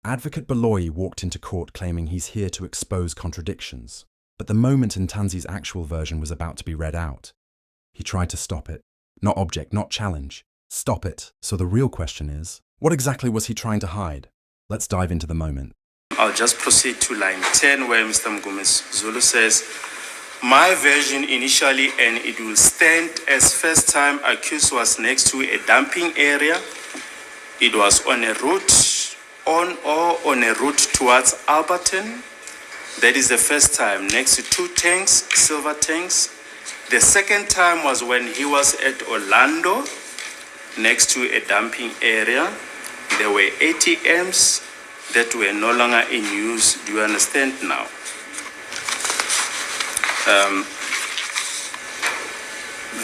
Advocate Baloyi walked into court claiming he's here to expose contradictions. But the moment Ntanzi's actual version was about to be read out, he tried to stop it. Not object, not challenge. Stop it. So the real question is, what exactly was he trying to hide? Let's dive into the moment. I'll just proceed to line 10 where Mr. Mngomezulu says, my version initially, and it will stand as first time accused was next to a dumping area. It was on a route on a route towards Alberton. That is the first time, next to 2 tanks, silver tanks. The second time was when he was at Orlando, next to a dumping area. There were ATMs that were no longer in use. Do you understand now?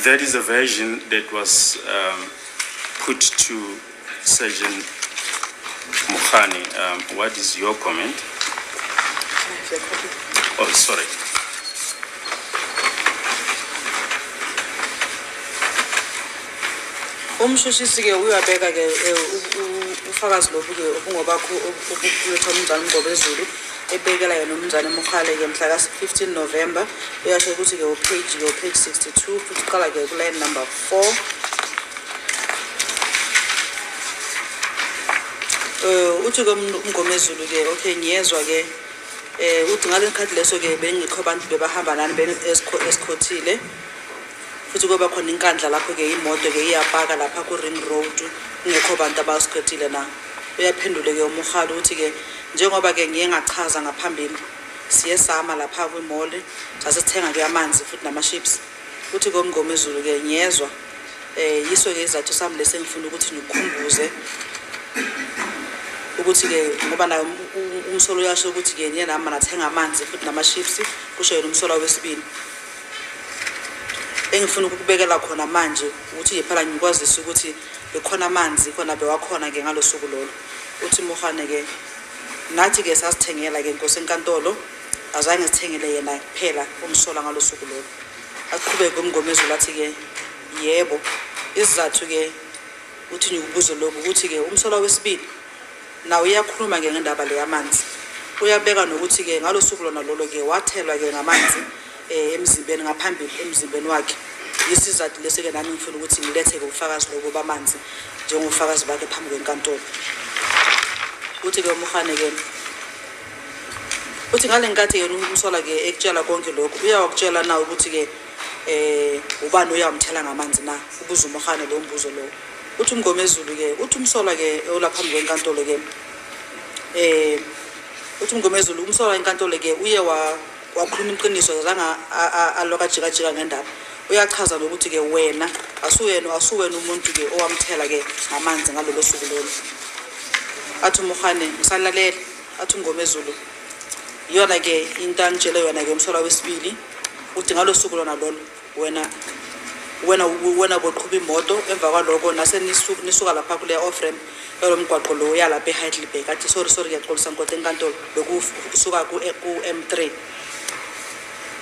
That is a version that was put to Sergeant Mukhani. What is your comment? Oh, sorry. Umshushisi-ke uyabeka-ke ufakazi lokhu-ke obungobakho obuletha umnumzane Mngomezulu ebekela yena umnumzane Mokhale-ke mhla ka-15 November uyasho ukuthi-ke upage 62 futhi uqala-ke kuline number 4. Uthi-ke uMngomezulu-ke okay ngiyezwa-ke uthi ngale nkhathi leso-ke bengikho abantu bebahamba nani esikhothile futhi kuba khona inkandla lapho-ke imoto-ke iyapaka lapha ku-Ring Road kungekho bantu abasikhothile na. Uyaphendule-ke uMokhale uthi-ke njengoba-ke ngiye ngachaza ngaphambili siye sama lapha kwi-mall sasithenga-ke amanzi futhi nama-chips. Uthi-ke uMngomezulu-ke ngiyezwa yiso-ke izathu sami lesi engifuna ukuthi nikukhumbuze ukuthi-ke ngoba nayo umsolo uyasho ukuthi-ke niye nami nathenga amanzi futhi nama-chips kusho yena umsolo wesibili. Engifuna ukubekela khona manje ukuthi phela ngikwazisa ukuthi bekhona amanzi khona bewakhona-ke ngalosuku lolo. Uthi Mokhane-ke nathi-ke sasithengela-ke inkosi enkantolo azange sithengele yena kuphela umsola ngalosuku lolo. Aqhubeke uMngomezulu athi-ke yebo isizathu-ke uthi ngikubuze lokhu ukuthi-ke umsola wesibili nawe uyakhuluma-ke ngendaba le yamanzi. Uyabeka nokuthi-ke ngalosuku lona lolo-ke wathelwa-ke ngamanzi emzimbeni ngaphambili emzimbeni wakhe. Isizathu lesi-ke nami ngifuna ukuthi ngilethe-ke ubufakazi lobo bamanzi njengobufakazi bakhe phambi kwenkantolo. Uthi-ke uMokhane-ke uthi ngale nkathi yena umsola-ke ekutshela konke lokhu uyawakutshela na ukuthi-ke ubani uyamthela ngamanzi na. Ubuza uMokhane lo mbuzo lowo. Uthi uMngomezulu-ke uthi umsola-ke olaphambi kwenkantolo-ke uthi uMngomezulu umsola enkantolo-ke uye wakhuluma iqiniso azange aloka jika ngendaba. Uyachaza nokuthi-ke wena asuwena umuntu-ke owamthela-ke ngamanzi ngalolo suku lolo. Athi uMokhane ngisalalela athi uMngomezulu iyona-ke into angitshele yona-ke umsola wesibili uthi ngalo suku lona lolo wena boqhuba imoto emva kwaloko nisuka lapha kule off-ramp yalo mgwaqo lo yalapha eHeidelberg. Athi sorry ngiyaxolisa nkosi enkantolo bekusuka ku-M3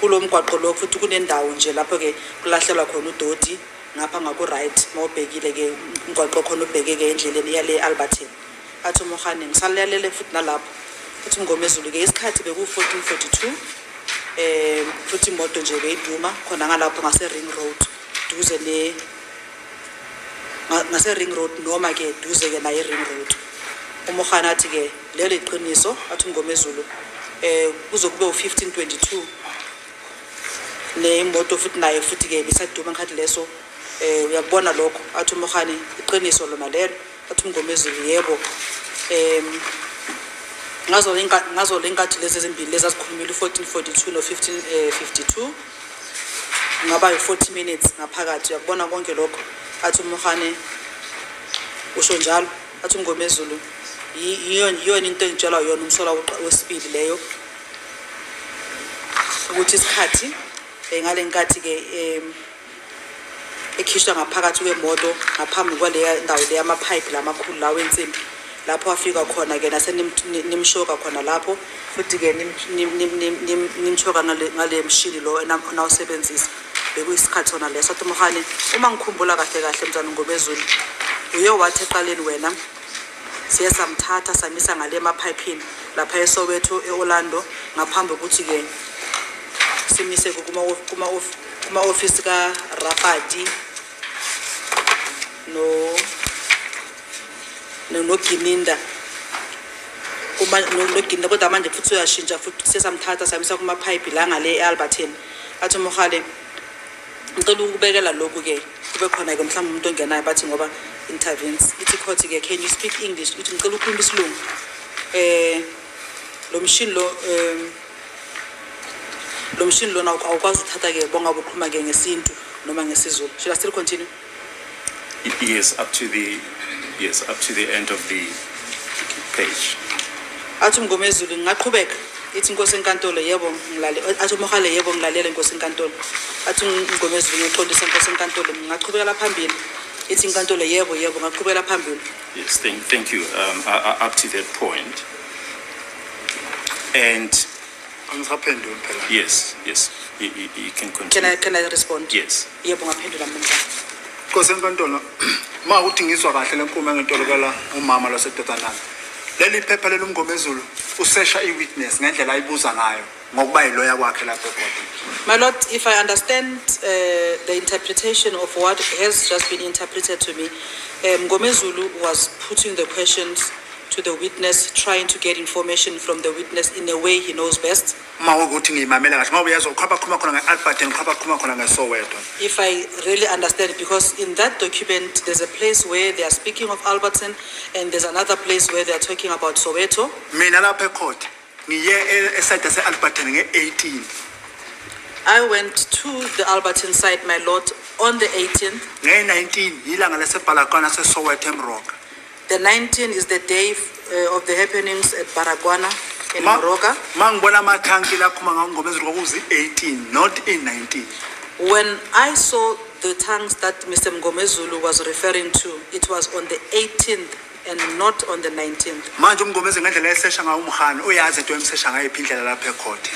kulo mgwaqo lo futhi kunendawo nje lapho-ke kulahlelwa khona udoti ngapha ngaku-right mawubhekile-ke umgwaqo khona ubheke-ke endleleni yale Alberton. Athi uMokhane ngisalalele futhi nalapho. Futhi uMngomezulu-ke isikhathi beku-1442 futhi imoto nje beyiduma khona ngalapho ngase-Ring Road duze ngase-Ring Road noma-ke duze-ke naye Ring Road. uMokhane athi-ke lelo iqiniso athi uMngomezulu kuzokube u-1522 le imoto futhi naye futhi-ke bisaduma ngikhathi leso uyakubona lokho. Athi uMokhane iqiniso lona lelo. Athi uMngomezulu yebo ngazo le nkathi lezi ezimbili lezi azikhulumile u-1442 no-1552 ngaba yi-40 minutes ngaphakathi uyakubona konke lokho. Athi uMokhane usho njalo. Athi uMngomezulu yiyona into engitshelwa yona umsola wesibili leyo ukuthi isikhathi ngale nkathi-ke ekhishwa ngaphakathi kwemoto ngaphambi kwaleya ndawo le yamapipe lamakhulu lawo ensimbi lapho afika khona-ke nimshoka khona lapho futhi-ke nimshoka ngale mshini lo nawusebenzisa bekuyisikhathi sona leso. Athi uMokhane uma ngikhumbula kahle mzana uMngomezulu uye wathi eqaleni wena siye samthatha samisa ngale emaphayiphini lapha eSoweto eOrlando ngaphambi kokuthi ke simise kuma office ka Rapati no Gininda no Gininda kodwa manje futhi uyashintsha futhi sesamthatha samisa kuma pipe la ngale eAlberton athi Mogale ngicela ukubekela lokhu ke kube khona ke mhlawumbe umuntu ongenayo bathi ngoba intervenes ithi court ke can you speak English uthi ngicela ukukhuluma isilungu lo machine lo awukwazi uthatha ke bonga bokhuluma ke ngesintu noma ngesizulu. Should I still continue? Yes, up to the end of the page. Athi Mngomezulu ngaqhubeka ithi inkosi enkantolo yebo ngilale athi Mogale yebo ngilalela inkosi enkantolo athi Mngomezulu ngixolisa inkosi enkantolo ngaqhubeka phambili ithi inkantolo yebo ngaqhubeka phambili. Yes, thank you. Up to that point. And yes, you can continue. Can I respond? Yes. Yebo ngaphendula manje. Nkosi enkantolo ma uthi ngizwa kahle lenkulumo engentolokela umama losedodanana leli phepha lelumngomezulu usesha iwitness ngendlela ayibuza ngayo ngokuba yiloya kwakhe lapho kodwa. My Lord, if I understand the interpretation of what has just been interpreted to me, Mngomezulu was putting the questions to the witness, trying to get information from the witness in a way he knows best. Ma ukuthi ngimamela kahle ngoba uyazwa ukhapha khona ngeAlberton ukhapha khona ngeSoweto. If I really understand, because in that document there's a place where they are speaking of Alberton and there's another place where they are talking about Soweto. Mina lapha ecourt ngiye eside seAlberton nge18. I went to the Alberton site, my Lord, on the 18th. Nge19 ilanga lesebhalakwana seSoweto eMroka. The 19th is the day of the happenings at Baragwana in Moroka. Mangibona amathanki la khuma ngangomezulu kokuzi 18 not in 19. When I saw the tanks that Mr. Mngomezulu was referring to, it was on the 18th and not on the 19th. Manje umngomezulu ngendlela esesha ngayo umhana uyazi into emsesha ngayo iphindlela lapha ecourt.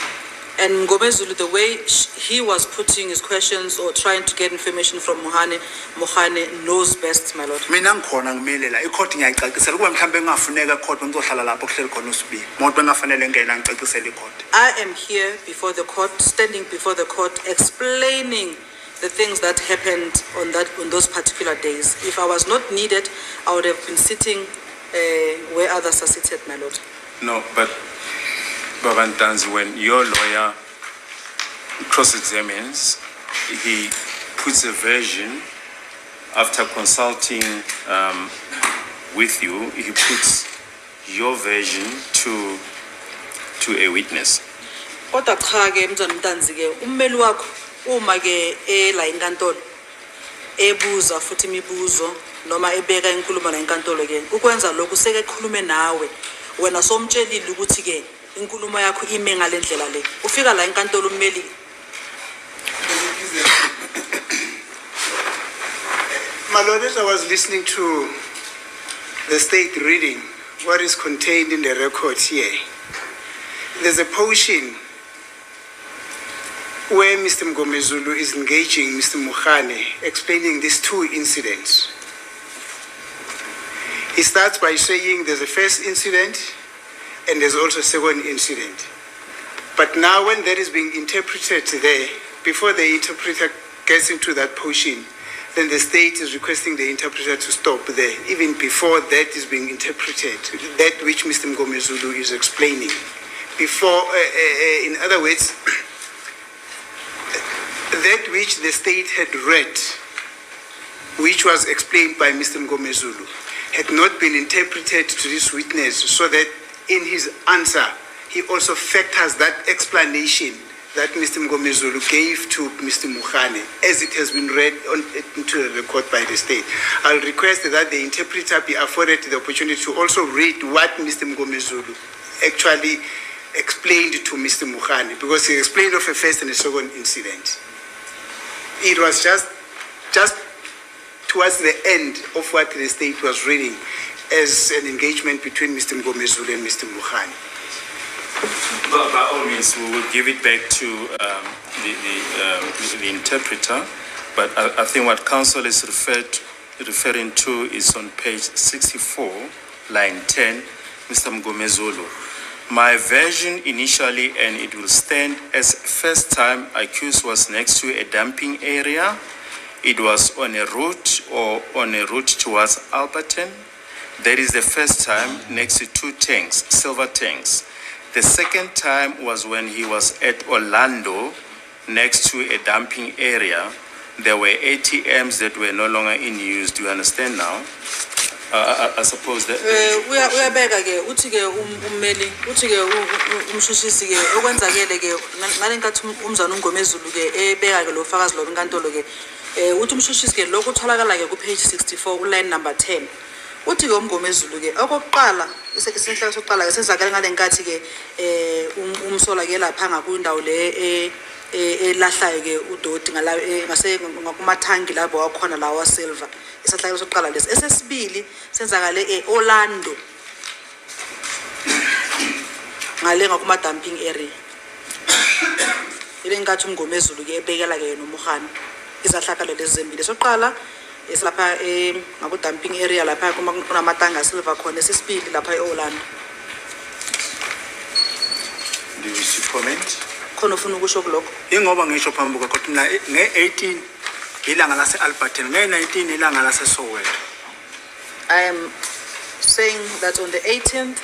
And Mngomezulu, the way he was putting his questions or trying to get information from Mohane knows best, my Lord. Mina ngikhona ngimelela icourt ngiyayicacisela kuba mhlambe engafuneka ecourt ngizohlala lapho kuhleli khona uSibili. Umuntu bengafanele ngena ngicacisela icourt. I am here before the court, standing before the court, explaining the things that happened on those particular days. If I was not needed, I would have been sitting where others are seated, my Lord. No, but Baba Ntanzi, when your lawyer cross-examines, he puts a version after consulting with you. He puts your version to a witness. Kodwa cha ke mntwana Ntanzi ke ummeli wakho uma ke la inkantolo ebuza futhi imibuzo noma ebeka inkulumo la inkantolo ke ukwenza lokhu seke khulume nawe wena somtshelile ukuthi ke inkulumo yakho ime ngale ndlela le ufika la inkantolo ummeli. My Lord, as I was listening to the state reading what is contained in the record here, there's a portion where Mr. Mngomezulu is engaging Mr. Mohane, explaining these two incidents. He starts by saying there's a first incident and there's also a second incident. But now when that is being interpreted there, before the interpreter gets into that portion, then the state is requesting the interpreter to stop there, even before that is being interpreted, that which Mr. Mngomezulu is explaining. Before, in other words, that which the state had read, which was explained by Mr. Mngomezulu, had not been interpreted to this witness, so that in his answer, he also factors that explanation that Mr. Mngomezulu gave to Mr. Mohane, as it has been read into the record by the state. I'll request that the interpreter be afforded the opportunity to also read what Mr. Mngomezulu actually explained to Mr. Mohane, because he explained of a first and a second incident. It was just towards the end of what the state was reading as an engagement between Mr. Mngomezulu and Mr. Mohane. By all means, we will give it back to the interpreter, but I think what counsel is referring to is on page 64 line 10, Mr. Mgomezulu. My version initially, and it will stand as first time accused was next to a dumping area. It was on a route towards Alberton. That is the first time next to 2 tanks, silver tanks. The second time was when he was at Orlando next to a dumping area. There were ATMs that were no longer in use. Do you understand now? I suppose that. Uyabeka ke uthi ke ummeli uthi ke umshushisi ke okwenzakele ke ngale nkathi umzana uNgomezulu ke ebeka ke lo fakazi lo inkantolo ke uthi umshushisi ke lokho utholakala ke ku page 64 ku line number 10 uthi ke uMgomezulu ke okokuqala isenhlaka sokuqala ke senzakala ngale nkathi ke umsola ke lapha ngakundawo le elahlayo ke udoti ngala ngase ngakumathangi labo wakhona la wa silver isahlaka sokuqala lesi esesibili senzakale eOrlando ngale ngakuma dumping area ile nkathi uMgomezulu ke ebekela ke noMogani izahlaka lezi zembili sokuqala esilapha ngaku dumping area lapha kunamatanga silver khona esesibili lapha eOrlando. Do you wish to comment? Khona ufuna ukusho kulokho ingoba ngisho phambi kwakho na nge-18 ilanga lase Alberton nge-19 ilanga lase Soweto. I am saying that on the 18th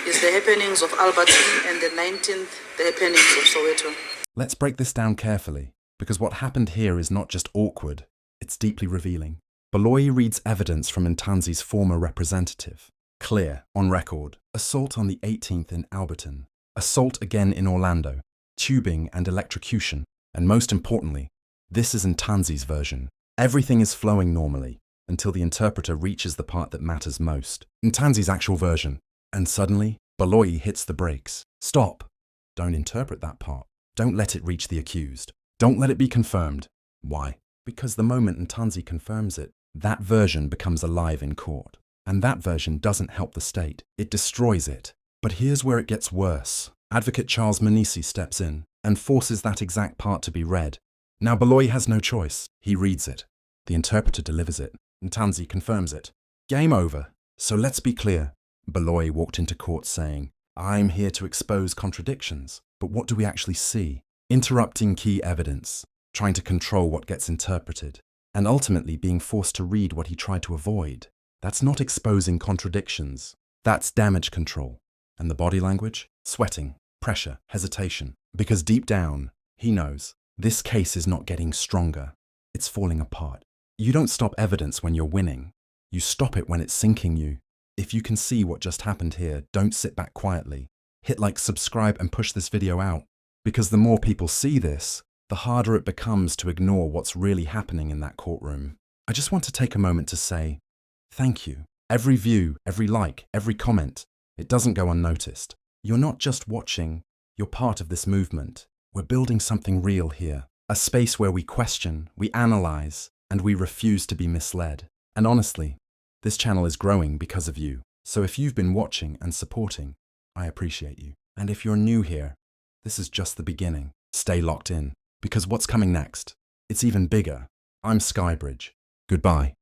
is the happenings of Alberton and the 19th the happenings of Soweto. Let's break this down carefully, because what happened here is not just awkward, it's deeply revealing. Baloyi reads evidence from Ntanzi's former representative. Clear, on record, assault on the 18th in Alberton, assault again in Orlando, tubing and electrocution, and most importantly, this is Ntanzi's version. Everything is flowing normally until the interpreter reaches the part that matters most, Ntanzi's actual version, and suddenly, Baloyi hits the brakes. Stop. Don't interpret that part. Don't let it reach the accused. Don't let it be confirmed. Why? Because the moment Ntanzi confirms it, that version becomes alive in court. And that version doesn't help the state. It destroys it. But here's where it gets worse. Advocate Charles Manisi steps in and forces that exact part to be read. Now Baloyi has no choice. He reads it. The interpreter delivers it. Ntanzi confirms it. Game over. So let's be clear. Baloyi walked into court saying, I'm here to expose contradictions. But what do we actually see? Interrupting key evidence, trying to control what gets interpreted, and ultimately being forced to read what he tried to avoid. That's not exposing contradictions. That's damage control. And the body language? Sweating, pressure, hesitation. Because deep down, he knows this case is not getting stronger. It's falling apart. You don't stop evidence when you're winning. You stop it when it's sinking you. If you can see what just happened here, don't sit back quietly. Hit like, subscribe, and push this video out. Because the more people see this, the harder it becomes to ignore what's really happening in that courtroom. I just want to take a moment to say, thank you. Every view, every like, every comment, it doesn't go unnoticed. You're not just watching, you're part of this movement. We're building something real here. A space where we question, we analyze, and we refuse to be misled. And honestly, this channel is growing because of you. So if you've been watching and supporting, I appreciate you. And if you're new here, this is just the beginning. Stay locked in, because what's coming next? It's even bigger. I'm Skybridge. Goodbye.